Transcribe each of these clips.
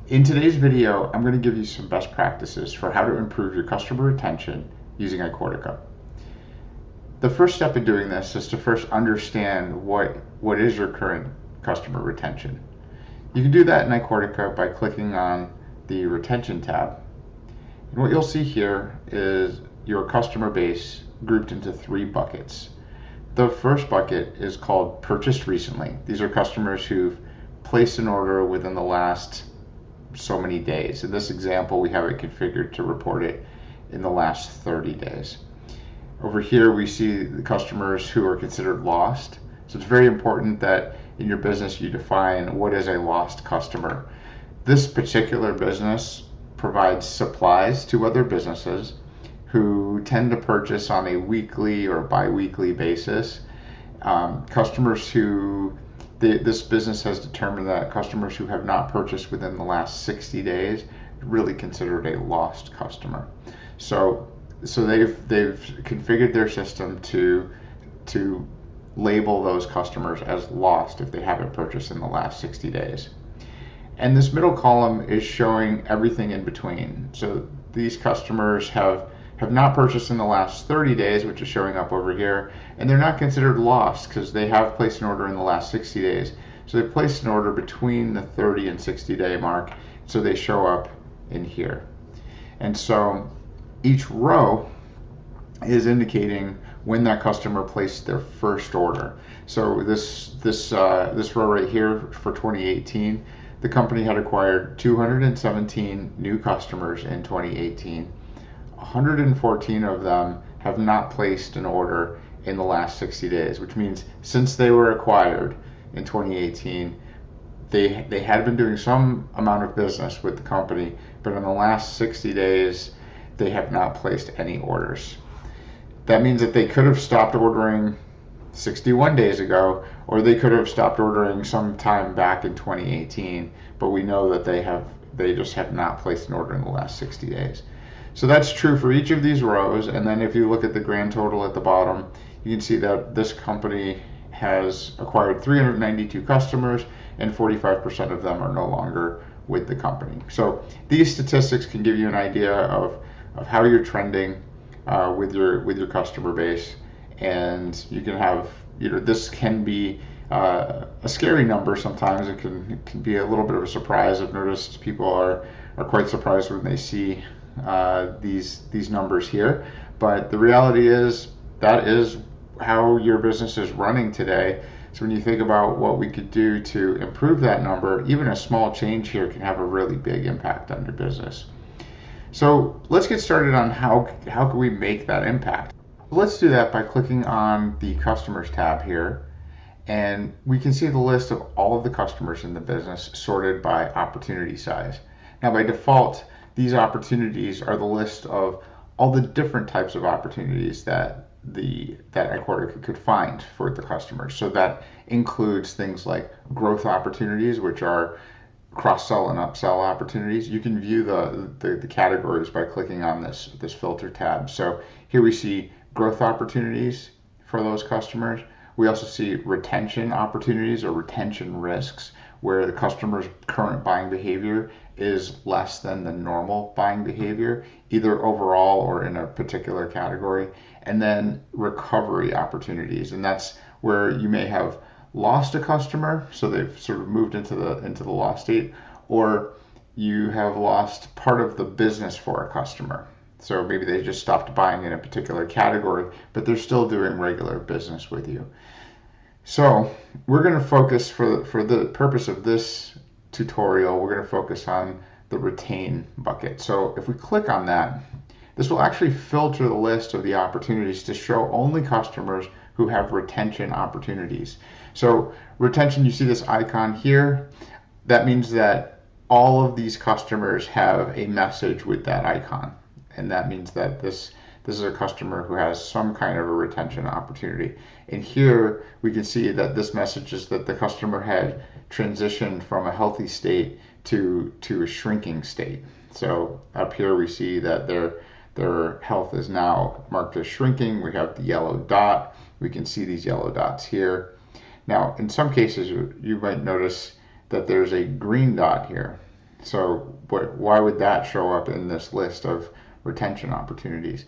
In today's video, I'm going to give you some best practices for how to improve your customer retention using icortica. The first step in doing this is to first understand what is your current customer retention. You can do that in icortica by clicking on the retention tab. And what you'll see here is your customer base grouped into three buckets. The first bucket is called purchased recently. These are customers who've placed an order within the last so many days. In this example, we have it configured to report it in the last 30 days. Over here, we see the customers who are considered lost. So it's very important that in your business you define what is a lost customer. This particular business provides supplies to other businesses who tend to purchase on a weekly or bi-weekly basis. Customers who this business has determined that customers who have not purchased within the last 60 days really considered a lost customer. So they've configured their system to label those customers as lost if they haven't purchased in the last 60 days. And this middle column is showing everything in between. So these customers have not purchased in the last 30 days, which is showing up over here, and they're not considered lost because they have placed an order in the last 60 days. So they placed an order between the 30 and 60 day mark, so they show up in here. And so each row is indicating when that customer placed their first order. So this row right here for 2018, the company had acquired 217 new customers in 2018. 114 of them have not placed an order in the last 60 days, which means since they were acquired in 2018, they had been doing some amount of business with the company, but in the last 60 days, they have not placed any orders. That means that they could have stopped ordering 61 days ago, or they could have stopped ordering sometime back in 2018, but we know that they just have not placed an order in the last 60 days. So that's true for each of these rows, and then if you look at the grand total at the bottom, you can see that this company has acquired 392 customers and 45% of them are no longer with the company. So these statistics can give you an idea of how you're trending with your customer base, and you can have, this can be a scary number sometimes. It can be a little bit of a surprise. I've noticed people are quite surprised when they see these numbers here, but the reality is that is how your business is running today. So when you think about what we could do to improve that number, even a small change here can have a really big impact on your business. So let's get started on how can we make that impact. Let's do that by clicking on the customers tab here, and we can see the list of all of the customers in the business sorted by opportunity size. Now by default, these opportunities are the list of all the different types of opportunities that icortica could find for the customers. So that includes things like growth opportunities, which are cross-sell and upsell opportunities. You can view the categories by clicking on this filter tab. So here we see growth opportunities for those customers. We also see retention opportunities or retention risks, where the customer's current buying behavior is less than the normal buying behavior, either overall or in a particular category. And then recovery opportunities, and that's where you may have lost a customer, so they've sort of moved into the lost state, or you have lost part of the business for a customer. So maybe they just stopped buying in a particular category, but they're still doing regular business with you. So we're going to focus, for the purpose of this tutorial, we're going to focus on the retain bucket. So if we click on that, this will actually filter the list of the opportunities to show only customers who have retention opportunities. So retention, you see this icon here, that means that all of these customers have a message with that icon, and that means that this is a customer who has some kind of a retention opportunity. And here we can see that this message is that the customer had transitioned from a healthy state to a shrinking state. So up here we see that their health is now marked as shrinking. We have the yellow dot. We can see these yellow dots here. Now, in some cases, you might notice that there's a green dot here. So why would that show up in this list of retention opportunities?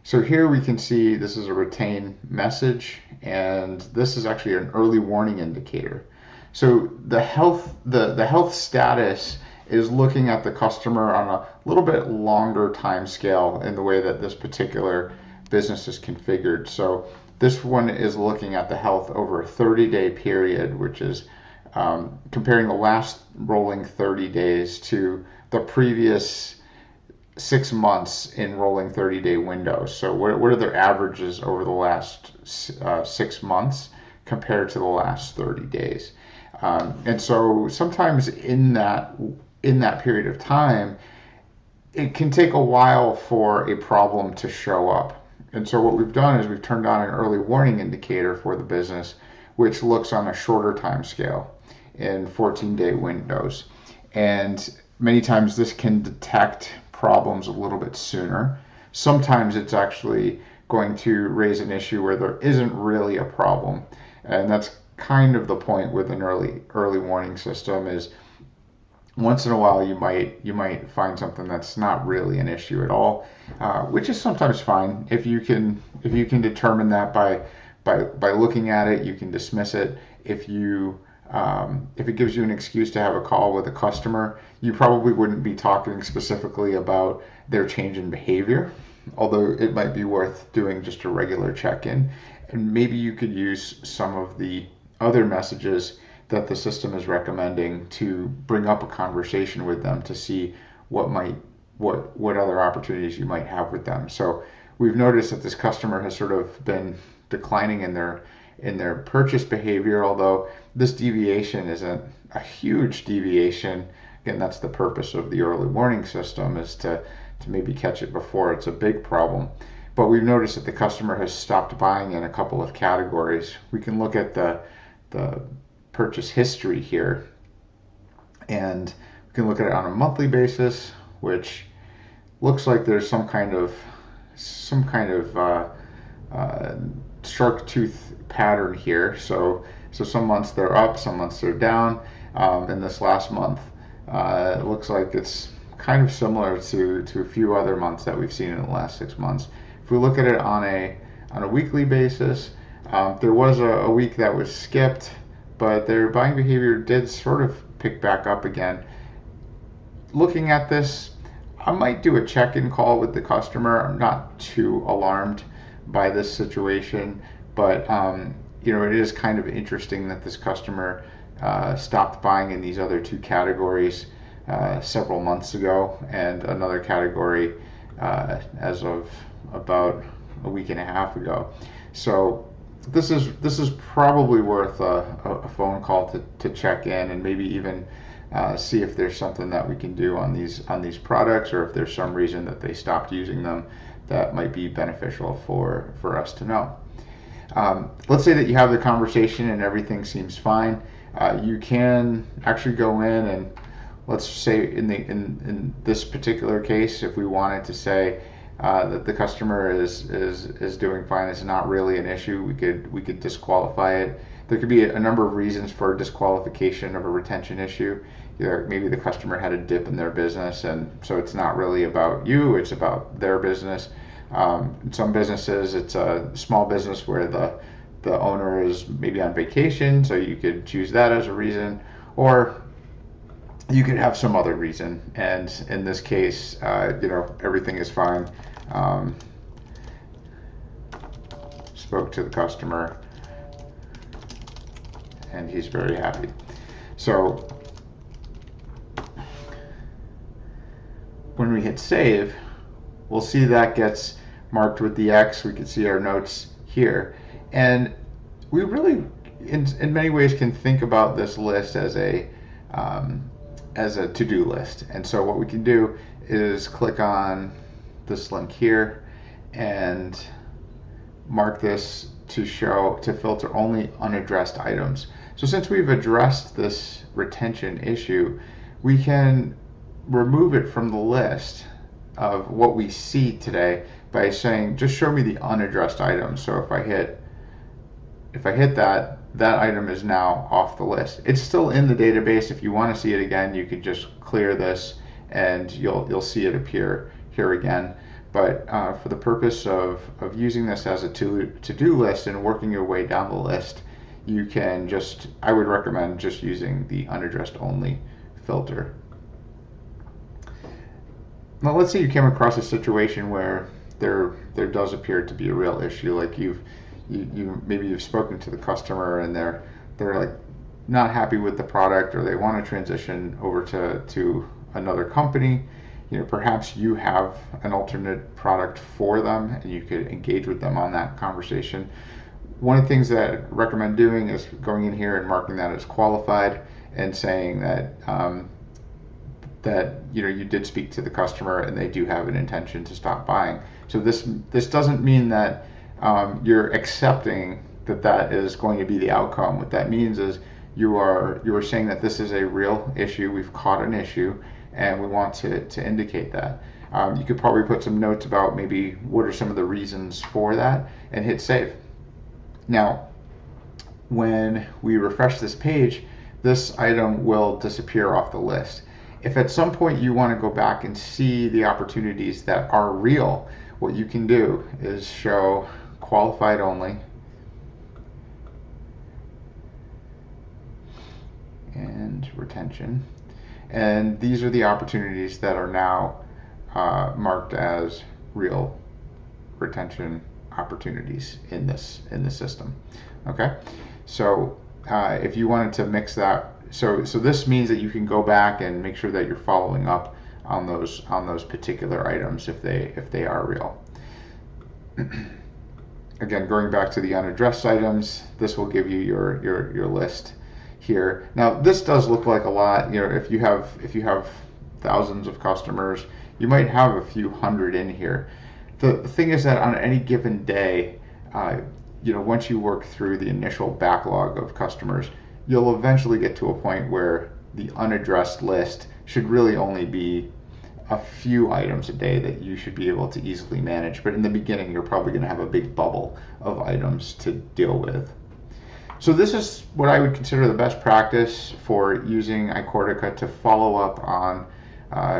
So here we can see this is a retain message, and this is actually an early warning indicator. So the health status is looking at the customer on a little bit longer time scale in the way that this particular business is configured. So this one is looking at the health over a 30-day period, which is comparing the last rolling 30 days to the previous 6 months in rolling 30-day windows. So what are their averages over the last 6 months compared to the last 30 days? And so sometimes in that period of time, it can take a while for a problem to show up. And so what we've done is we've turned on an early warning indicator for the business, which looks on a shorter time scale in 14-day windows. And many times this can detect problems a little bit sooner. Sometimes it's actually going to raise an issue where there isn't really a problem. And that's kind of the point with an early warning system, is once in a while you might find something that's not really an issue at all, which is sometimes fine. If you can determine that by looking at it, you can dismiss it. If it gives you an excuse to have a call with a customer, you probably wouldn't be talking specifically about their change in behavior, although it might be worth doing just a regular check-in. And maybe you could use some of the other messages that the system is recommending to bring up a conversation with them to see what other opportunities you might have with them. So we've noticed that this customer has sort of been declining in their purchase behavior, although this deviation isn't a huge deviation. Again, that's the purpose of the early warning system, is to maybe catch it before it's a big problem. But we've noticed that the customer has stopped buying in a couple of categories. We can look at the purchase history here, and we can look at it on a monthly basis, which looks like there's some kind of shark tooth pattern here. So some months they're up, some months they're down. In this last month, it looks like it's kind of similar to a few other months that we've seen in the last 6 months. If we look at it on a weekly basis, there was a week that was skipped, but their buying behavior did sort of pick back up again. Looking at this, I might do a check-in call with the customer. I'm not too alarmed by this situation, but it is kind of interesting that this customer stopped buying in these other two categories several months ago, and another category as of about a week and a half ago. So this is probably worth a phone call to check in, and maybe even see if there's something that we can do on these products, or if there's some reason that they stopped using them that might be beneficial for us to know. Let's say that you have the conversation and everything seems fine. You can actually go in and, let's say in this particular case, if we wanted to say that the customer is doing fine, it's not really an issue, we could disqualify it. There could be a number of reasons for disqualification of a retention issue. Maybe the customer had a dip in their business, and so it's not really about you, it's about their business. In some businesses, it's a small business where the owner is maybe on vacation, so you could choose that as a reason, or you could have some other reason. And in this case, everything is fine. Spoke to the customer, and he's very happy. So when we hit save, we'll see that gets marked with the X. We can see our notes here, and we really, in many ways, can think about this list as a to-do list. And so what we can do is click on this link here and mark this to filter only unaddressed items. So since we've addressed this retention issue, we can remove it from the list of what we see today by saying, just show me the unaddressed items. So if I hit if I hit that, that item is now off the list. It's still in the database. If you want to see it again, you could just clear this and you'll see it appear here again. But for the purpose of using this as a to-do list and working your way down the list, you can just, I would recommend just using the unaddressed only filter. Now let's say you came across a situation where there does appear to be a real issue, like maybe you've spoken to the customer and they're like not happy with the product, or they want to transition over to another company. Perhaps you have an alternate product for them and you could engage with them on that conversation. One of the things that I recommend doing is going in here and marking that as qualified and saying that you did speak to the customer and they do have an intention to stop buying. So this doesn't mean that you're accepting that is going to be the outcome. What that means is you are saying that this is a real issue. We've caught an issue and we want to indicate that. You could probably put some notes about maybe what are some of the reasons for that and hit save. Now, when we refresh this page, this item will disappear off the list. If at some point you want to go back and see the opportunities that are real, what you can do is show qualified only and retention. And these are the opportunities that are now marked as real retention opportunities in this system. Okay, so if you wanted to mix that, so this means that you can go back and make sure that you're following up on those particular items if they are real. Again, going back to the unaddressed items, this will give you your list here. Now this does look like a lot. If you have thousands of customers, you might have a few hundred in here. The thing is that on any given day, once you work through the initial backlog of customers, you'll eventually get to a point where the unaddressed list should really only be a few items a day that you should be able to easily manage. But in the beginning, you're probably going to have a big bubble of items to deal with. So this is what I would consider the best practice for using icortica to follow up on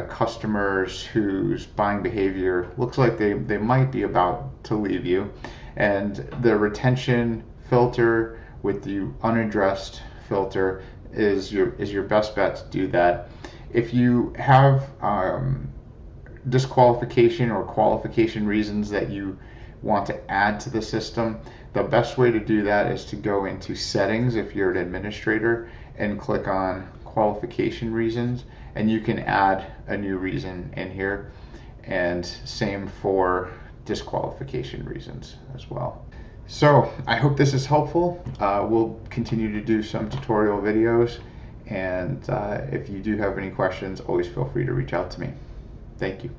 customers whose buying behavior looks like they might be about to leave you. And the retention filter with the unaddressed filter is your best bet to do that. If you have disqualification or qualification reasons that you want to add to the system, the best way to do that is to go into settings if you're an administrator and click on qualification reasons, and you can add a new reason in here, and same for disqualification reasons as well. So I hope this is helpful. We'll continue to do some tutorial videos, and if you do have any questions, always feel free to reach out to me. Thank you.